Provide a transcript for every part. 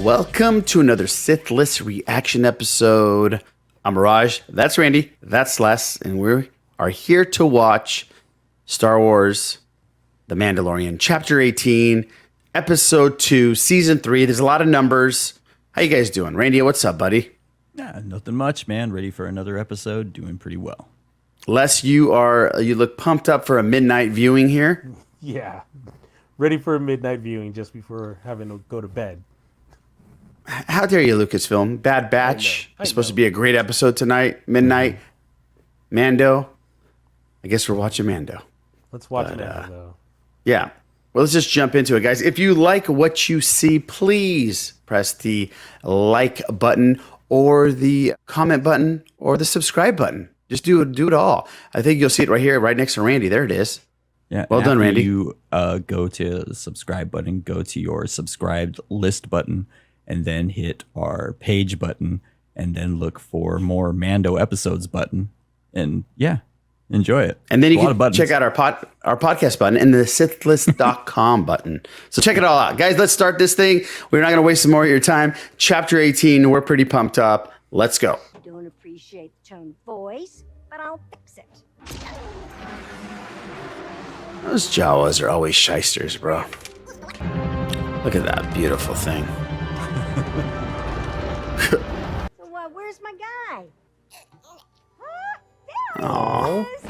welcome to another Sith List reaction episode. I'm Mirage, that's Randy, that's Les, and we are here to watch Star Wars The Mandalorian, Chapter 18, Episode 2, Season 3. There's a lot of numbers. How you guys doing? Randy, what's up, buddy? Nothing much, man. Ready for another episode, doing pretty well. Les, you look pumped up for a midnight viewing here. Yeah, ready for a midnight viewing just before having to go to bed. How dare you, Lucasfilm? Bad Batch. It's supposed to be a great episode tonight. Midnight. Mando. I guess we're watching Mando. Let's watch it now, though. Yeah. Well, let's just jump into it, guys. If you like what you see, please press the like button or the comment button or the subscribe button. Just do it all. I think you'll see it right here, right next to Randy. There it is. Yeah. Well done, Randy. You go to the subscribe button, go to your subscribed list button, and then hit our page button, and then look for more Mando episodes button. And yeah, enjoy it. And then you can check out our podcast button and the SithList.com button. So check it all out. Guys, let's start this thing. We're not going to waste some more of your time. Chapter 18, we're pretty pumped up. Let's go. I don't appreciate the tone of voice, but I'll fix it. Those Jawas are always shysters, bro. Look at that beautiful thing. So, where's my guy? There he is.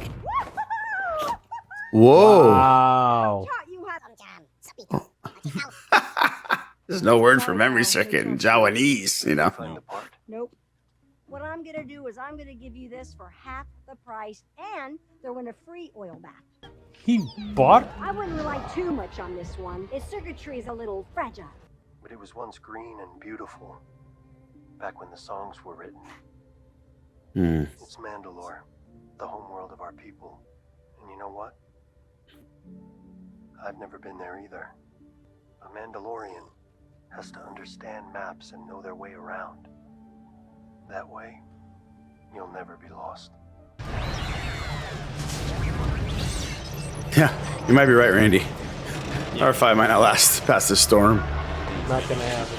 Whoa. Wow. Taught you how There's no word for memory circuit in Jawanese, you know. Nope. What I'm gonna do is I'm gonna give you this for half the price and throw in a free oil bath. He bought? I wouldn't rely too much on this one. Its circuitry is a little fragile. But it was once green and beautiful, back when the songs were written. It's Mandalore, the homeworld of our people. And you know what? I've never been there either. A Mandalorian has to understand maps and know their way around. That way, you'll never be lost. Yeah, you might be right, Randy. R5 might not last past the storm. Not gonna happen.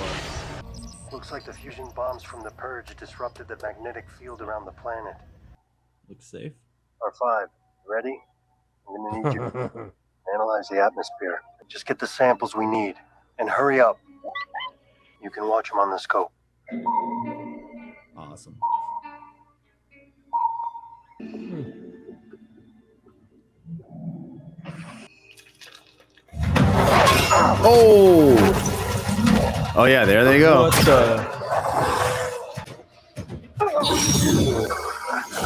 Looks like the fusion bombs from the Purge disrupted the magnetic field around the planet. Looks safe. R5, ready? I'm gonna need you to analyze the atmosphere. Just get the samples we need, and hurry up. You can watch them on the scope. Awesome. Oh yeah, there they go.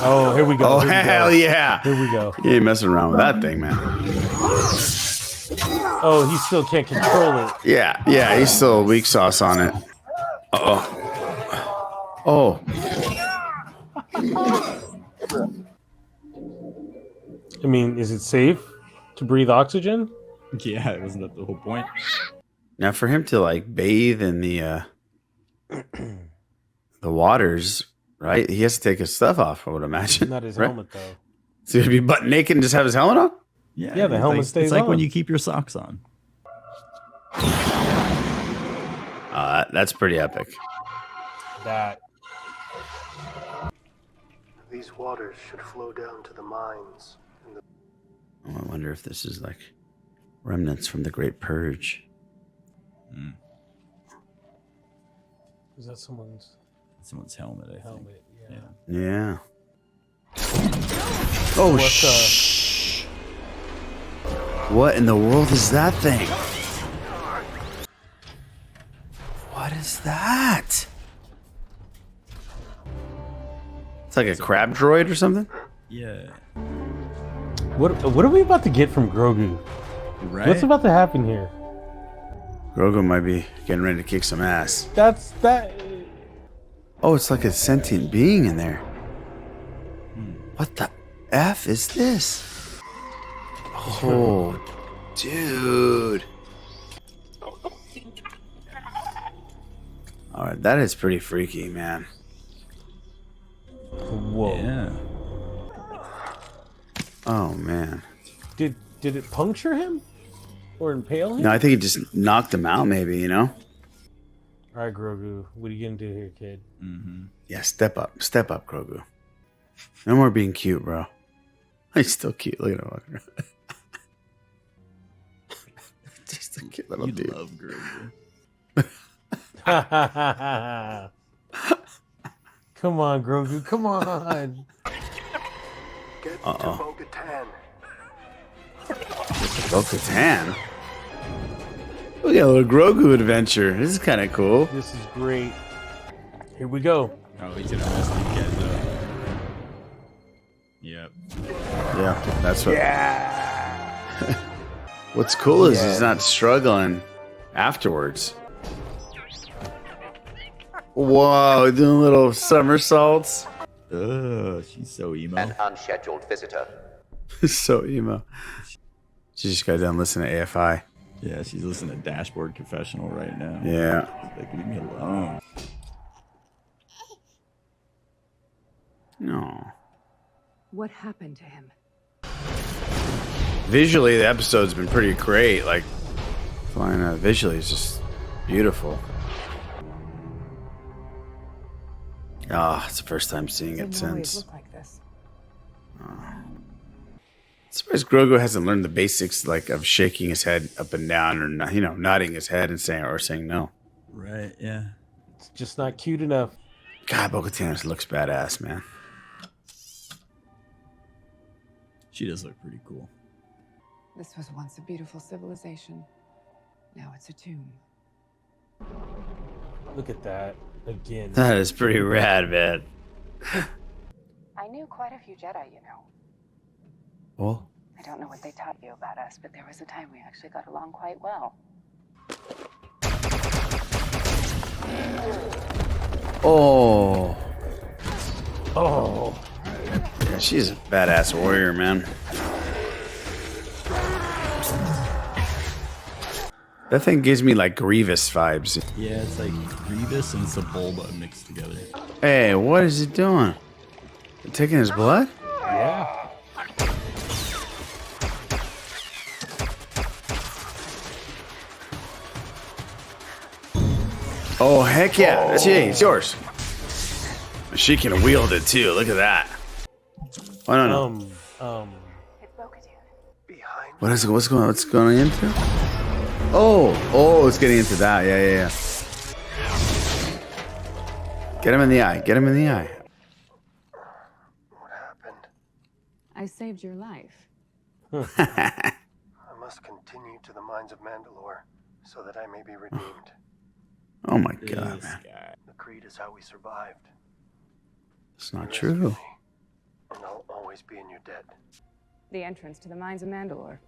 Oh, here we go. Oh, Here we hell go. yeah. Here we go. You ain't messing around with that thing, man. Oh, he still can't control it. Yeah, he's still weak sauce on it. Uh-oh. Oh. I mean, is it safe to breathe oxygen? Yeah, wasn't that the whole point? Now for him to like bathe in the waters, right? He has to take his stuff off, I would imagine. Not his right? helmet, though. So he'd be butt naked and just have his helmet on? Yeah, the helmet stays It's like on. when you keep your socks on. That's pretty epic. That. These waters should flow down to the mines. Oh, I wonder if this is like remnants from the Great Purge. Is that someone's Someone's helmet, I think. helmet? Yeah. Yeah. Oh, What What in the world is that thing? What is that? It's like a crab droid or something? Yeah. What are we about to get from Grogu? Right? What's about to happen here? Grogu might be getting ready to kick some ass. That's that. Oh, it's like a sentient being in there. What the F is this? Oh, dude. All right, that is pretty freaky, man. Whoa. Yeah. Oh, man. Did it puncture him? Or impale him? No, I think it just knocked him out, maybe, you know? All right, Grogu, what are you gonna do here, kid? Mm-hmm. Yeah, step up, Grogu. No more being cute, bro. He's still cute. Look at him walking around. Just a cute little You dude. love Grogu. Come on, Grogu. Come on. Get to Bo-Katan. Bo-Katan. We got a little Grogu adventure. This is kind of cool. This is great. Here we go. Oh, he's gonna mess these guys up. Yep. Yeah, that's what. What's cool is he's not struggling afterwards. Whoa, doing little somersaults. Ugh, she's so emo. An unscheduled visitor. So emo. She just got done listening to AFI. Yeah, she's listening to Dashboard Confessional right now. Yeah. She's like, leave me alone. No. What happened to him? Visually, the episode's been pretty great. Like, flying out visually is just beautiful. Ah, it's the first time seeing it Didn't always since. look like this. I'm surprised Grogu hasn't learned the basics, like of shaking his head up and down, or nodding his head and saying no. Right, yeah. It's just not cute enough. God, Bo-Katan looks badass, man. She does look pretty cool. This was once a beautiful civilization. Now it's a tomb. Look at that again. That is pretty rad, man. I knew quite a few Jedi, you know. Well, I don't know what they taught you about us, but there was a time we actually got along quite well. oh, Oh, yeah, she's a badass warrior, man. That thing gives me like Grievous vibes. Yeah, it's like Grievous and Sebulba mixed together. Hey, what is he doing? Taking his blood? yeah. Oh, heck yeah. That's it's yours. She can wield it too. Look at that. I don't know. It's Bo-Katan. Behind What's going into? Oh, it's getting into that. Yeah. Get him in the eye. what happened? I saved your life. I must continue to the Mines of Mandalore so that I may be redeemed. Oh my god, This man. guy. The creed is how we survived. It's not You rescued true. me, and I'll always be in your debt. The entrance to the Mines of Mandalore.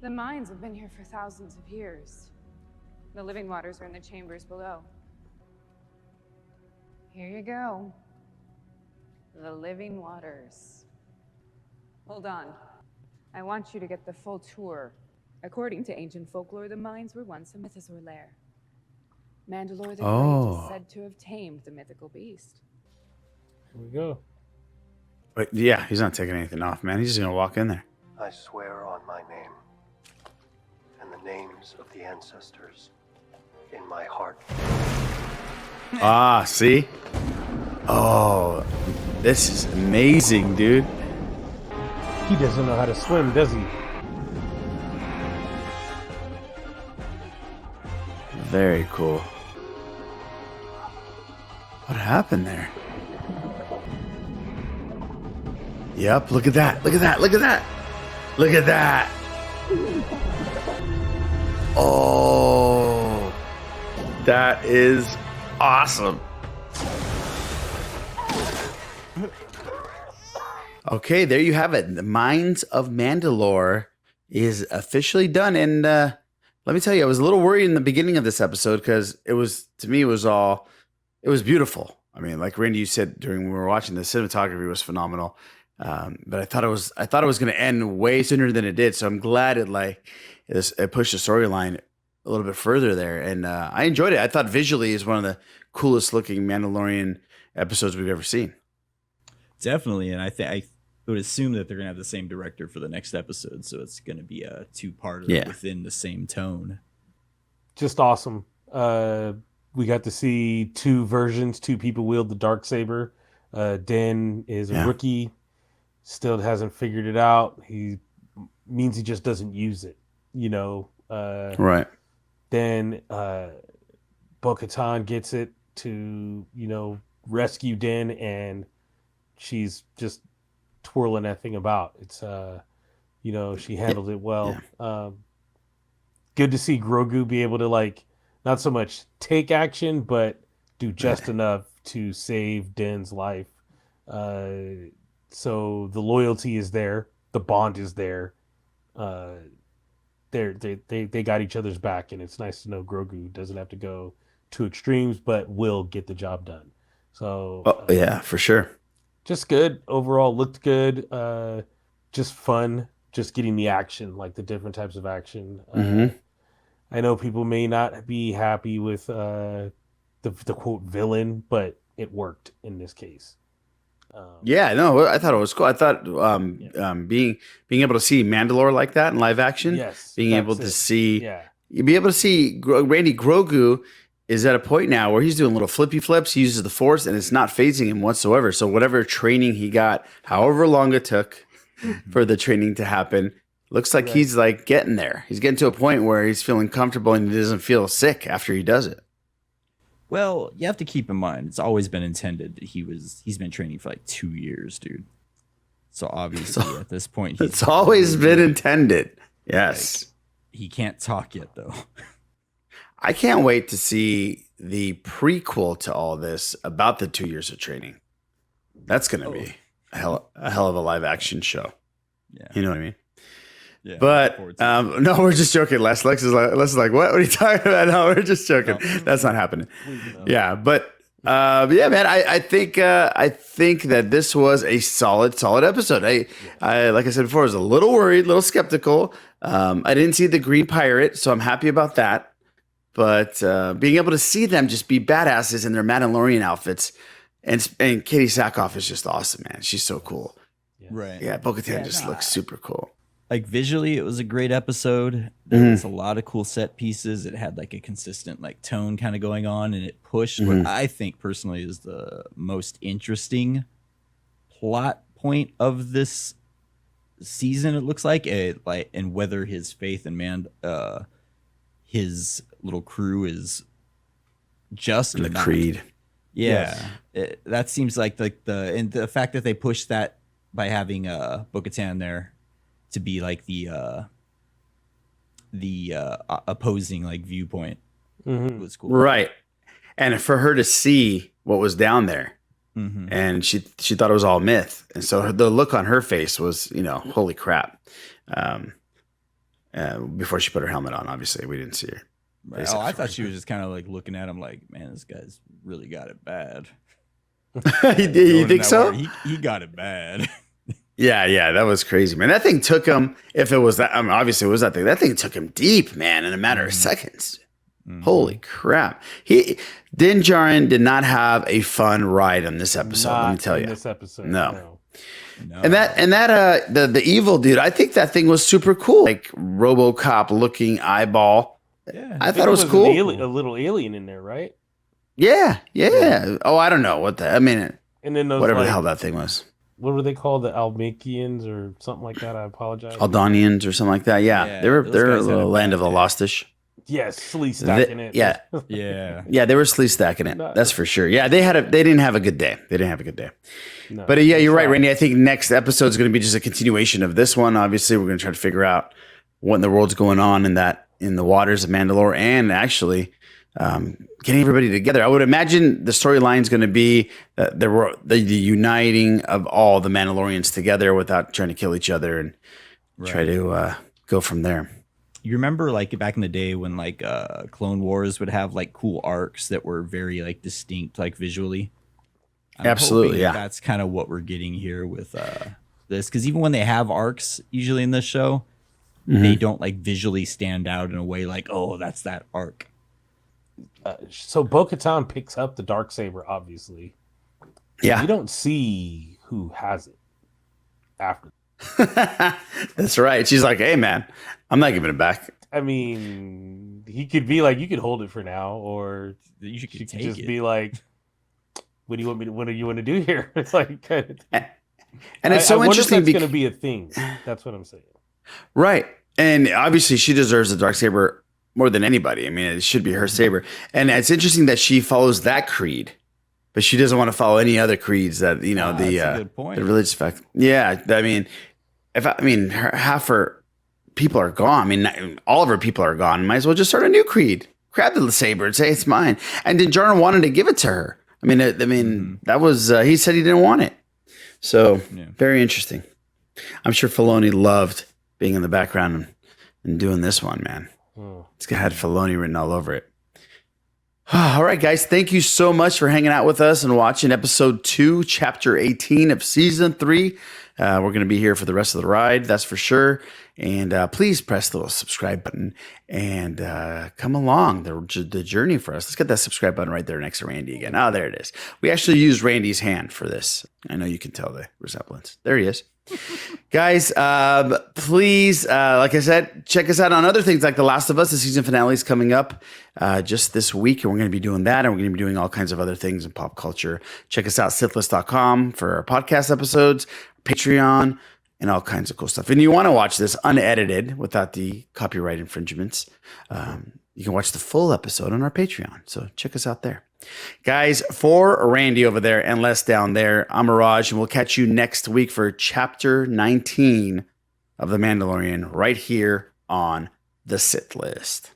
The mines have been here for thousands of years. The living waters are in the chambers below. Here you go. The living waters. Hold on. I want you to get the full tour. According to ancient folklore, the mines were once a mythosaur lair. Mandalore the Great is said to have tamed the mythical beast. Here we go. But yeah, he's not taking anything off, man. He's just gonna walk in there. I swear on my name and the names of the ancestors in my heart. Ah, see? Oh, this is amazing, dude. He doesn't know how to swim, does he? Very cool. What happened there? Yep, look at that. Look at that. Look at that. Look at that. Oh, that is awesome. Okay, there you have it. The Mines of Mandalore is officially done. And let me tell you, I was a little worried in the beginning of this episode because it was beautiful. I mean, like Randy, you said during when we were watching, the cinematography was phenomenal. But I thought it was going to end way sooner than it did. So I'm glad it pushed the storyline a little bit further there. And I enjoyed it. I thought visually is one of the coolest looking Mandalorian episodes we've ever seen. Definitely, and I would assume that they're gonna have the same director for the next episode, so it's gonna be a two-parter Yeah. within the same tone. just awesome. We got to see two people wield the Darksaber. Din is a rookie, still hasn't figured it out. He just doesn't use it, Right. Then Bo-Katan gets it to, rescue Din, and she's just twirling that thing about. It's she handled it well. Good to see Grogu be able to, like, not so much take action, but do just enough to save Din's life. So the loyalty is there, the bond is there. They got each other's back, and it's nice to know Grogu doesn't have to go to extremes, but will get the job done. So for sure. Just good overall. Looked good. Just fun. Just getting the action, like the different types of action. I know people may not be happy with the quote villain, but it worked in this case. I thought it was cool. I thought being able to see Mandalore like that in live action, be able to see Randy Grogu is at a point now where he's doing little flippy flips. He uses the Force, and it's not phasing him whatsoever. So whatever training he got, however long it took for the training to happen, looks like he's like getting there. He's getting to a point where he's feeling comfortable and he doesn't feel sick after he does it. Well, you have to keep in mind, it's always been intended that he's been training for like 2 years, dude. So obviously at this point, it's always been intended. Yes. Like, he can't talk yet, though. I can't wait to see the prequel to all this about the 2 years of training. That's going to be a hell of a live action show. Yeah. You know what I mean? Yeah, but no, we're just joking. Les is like, what are you talking about? No, we're just joking. That's not happening. Yeah, but man, I think that this was a solid episode. I like I said before, I was a little worried, a little skeptical. I didn't see the Green Pirate, so I'm happy about that. But being able to see them just be badasses in their Mandalorian outfits, and Katie Sackhoff is just awesome, man. She's so cool. Right. Yeah, Bo-Katan looks super cool. Like visually, it was a great episode. There was a lot of cool set pieces. It had like a consistent like tone kind of going on, and it pushed what I think personally is the most interesting plot point of this season. It looks like and whether his faith in his little crew is just and or the not. creed. Yeah, that seems like the fact that they pushed that by having Bo-Katan there to be like the opposing like viewpoint was cool, right? And for her to see what was down there, and she thought it was all myth, and so the look on her face was, holy crap. Before she put her helmet on, obviously we didn't see her. Right. Oh, I thought she was just kind of like looking at him like, man, this guy's really got it bad. You think so? He got it bad. Yeah, that was crazy, man. That thing took him, if it was that, obviously it was that thing. That thing took him deep, man, in a matter of seconds. Holy crap. Din Djarin did not have a fun ride on this episode, let me tell you. This episode. No. And the evil dude, I think that thing was super cool. Like RoboCop looking eyeball. Yeah. I thought it was cool. A little alien in there, right? Yeah. Oh, I don't know and then those, whatever the hell that thing was. What were they called? The Almakians or something like that? I apologize. Aldonians or something like that. Yeah. They're a little land of the Lostish. Yes, sleeve stacking it. Yeah. Yeah, they were sleeve stacking it. That's for sure. Yeah, they didn't have a good day. No, but you're right, Randy. I think next episode is going to be just a continuation of this one. Obviously, we're going to try to figure out what in the world's going on in the waters of Mandalore, and actually getting everybody together. I would imagine the storyline is going to be the uniting of all the Mandalorians together without trying to kill each other, and try to go from there. You remember like back in the day when like Clone Wars would have like cool arcs that were very like distinct like visually? Absolutely, yeah. That's kind of what we're getting here with this, because even when they have arcs usually in this show, they don't like visually stand out in a way like, oh, that's that arc. So Bo-Katan picks up the Darksaber, obviously. Yeah. You don't see who has it after. That's right. She's like, hey, man, I'm not giving it back. I mean, he could be like, you could hold it for now, or You she could take just it. be like, what do you want me to? What do you want to do here? It's like, kind of thing. And it's I so wonder if interesting that's because going to be a thing. That's what I'm saying. right. And obviously she deserves the dark saber more than anybody. I mean, it should be her saber. And it's interesting that she follows that creed, but she doesn't want to follow any other creeds that, you know, That's a good point. the religious fact. Yeah. I mean, half her people are gone. I mean, all of her people are gone. Might as well just start a new creed. Grab the saber and say it's mine. And Din Djarin wanted to give it to her. I mean, that was, he said he didn't want it. So very interesting. I'm sure Filoni loved being in the background and doing this one, man. It's had Filoni written all over it. All right, guys. Thank you so much for hanging out with us and watching episode 2, chapter 18 of season 3. We're going to be here for the rest of the ride. That's for sure. And please press the little subscribe button and come along the journey for us. Let's get that subscribe button right there next to Randy again. Oh, there it is. We actually used Randy's hand for this. I know you can tell the resemblance. There he is. Guys, please, like I said, check us out on other things like The Last of Us. The season finale is coming up just this week, and we're going to be doing that, and we're going to be doing all kinds of other things in pop culture. Check us out, sithlist.com, for our podcast episodes, Patreon, and all kinds of cool stuff. And you want to watch this unedited without the copyright infringements, you can watch the full episode on our Patreon. So check us out there. Guys, for Randy over there and Les down there, I'm Mirage, and we'll catch you next week for chapter 19 of The Mandalorian right here on the Sith List.